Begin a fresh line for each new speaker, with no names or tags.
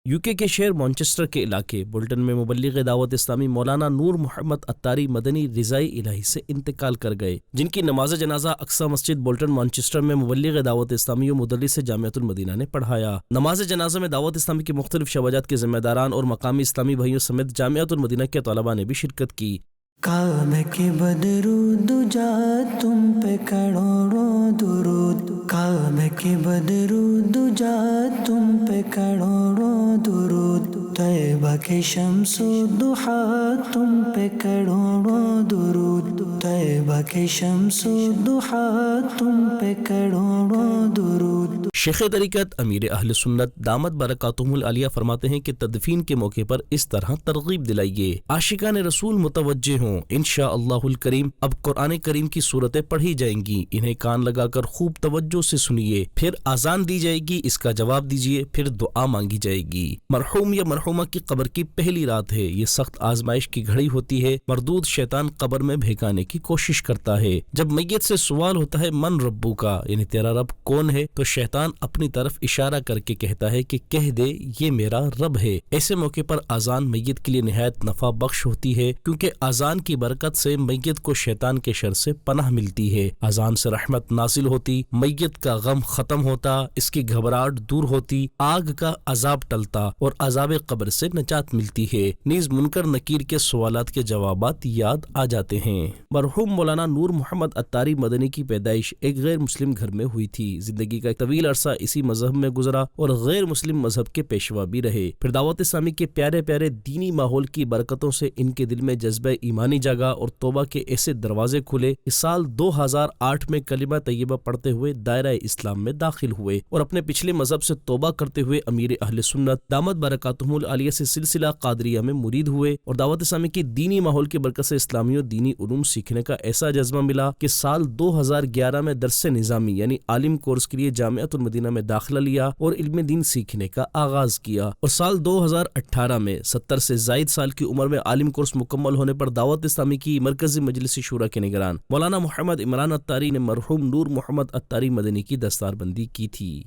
UK کے شہر Manchester کے علاقے بولٹن میں مبلغ دعوت اسلامی مولانا نور محمد اتاری مدنی رضائی الہی سے انتقال کر گئے، جن کی نماز جنازہ اقصی مسجد بولٹن مانچسٹر میں مبلغ دعوت اسلامی و مدرس جامعۃ المدینہ نے پڑھایا۔ نماز جنازہ میں دعوت اسلامی کی مختلف شعبات کے ذمہ داران اور مقامی اسلامی بھائیوں سمیت جامعۃ المدینہ کے طلباء نے بھی شرکت کی۔
کعبہ کے بدرو دجا تم پہ کروڑوں درود، کعبہ کے بدرو دجا تم پہ کروڑوں درود، طیبہ کے شمس و ضحیٰ تم پہ کروڑوں درود، طیبہ کے شمس و ضحیٰ تم پہ کروڑوں درود۔
شیخ طریقت امیر اہل سنت دامت برکاتہم العالیہ فرماتے ہیں کہ تدفین کے موقع پر اس طرح ترغیب دلائیے، عاشقان رسول متوجہ ہوں، انشاءاللہ الکریم اب قرآن کریم کی صورتیں پڑھی جائیں گی، انہیں کان لگا کر خوب توجہ سے سنیے، پھر اذان دی جائے گی، اس کا جواب دیجیے، پھر دعا مانگی جائے گی۔ مرحوم یا مرحومہ کی قبر کی پہلی رات ہے، یہ سخت آزمائش کی گھڑی ہوتی ہے، مردود شیطان قبر میں بھیگانے کی کوشش کرتا ہے۔ جب میت سے سوال ہوتا ہے من ربو کا، یعنی تیرا رب کون ہے، تو شیطان اپنی طرف اشارہ کر کے کہتا ہے کہ کہہ دے یہ میرا رب ہے۔ ایسے موقع پر اذان میت کے لیے نہایت نفع بخش ہوتی ہے، کیونکہ اذان کی برکت سے میت کو شیطان کے شر سے پناہ ملتی ہے، اذان سے رحمت نازل ہوتی، میت کا غم ختم ہوتا، اس کی گھبراہٹ دور ہوتی، آگ کا عذاب ٹلتا اور عذاب قبر سے نجات ملتی ہے، نیز منکر نکیر کے سوالات کے جوابات یاد آ جاتے ہیں۔ مرحوم مولانا نور محمد اتاری مدنی کی پیدائش ایک غیر مسلم گھر میں ہوئی تھی، زندگی کا ایک طویل عرصہ اسی مذہب میں گزرا اور غیر مسلم مذہب کے پیشوا بھی رہے، پھر دعوت اسلامی کے پیارے پیارے دینی ماحول کی برکتوں سے ان کے دل میں جذبہ ایمانی جاگا اور توبہ کے ایسے دروازے کھلے کہ سال 2008 میں کلمہ طیبہ پڑھتے ہوئے دائرہ اسلام میں داخل ہوئے اور اپنے پچھلے مذہب سے توبہ کرتے ہوئے امیر اہل سنت دامت برکاتہم العالیہ سے سلسلہ قادریہ میں مرید ہوئے اور دعوت اسلامی کی دینی ماحول کی برکت سے اسلامی و دینی علوم سیکھنے کا ایسا جذبہ ملا کہ سال 2011 میں درس نظامی یعنی عالم کورس کے لیے جامعۃ المدینہ میں داخلہ لیا اور علم دین سیکھنے کا آغاز کیا، اور سال 2018 میں 70 سے زائد سال کی عمر میں عالم کورس مکمل ہونے پر دعوت اسلامی کی مرکزی مجلس شورا کے نگران مولانا محمد عمران اتاری نے مرحوم نور محمد اتاری مدنی کی دستار بندی کی تھی۔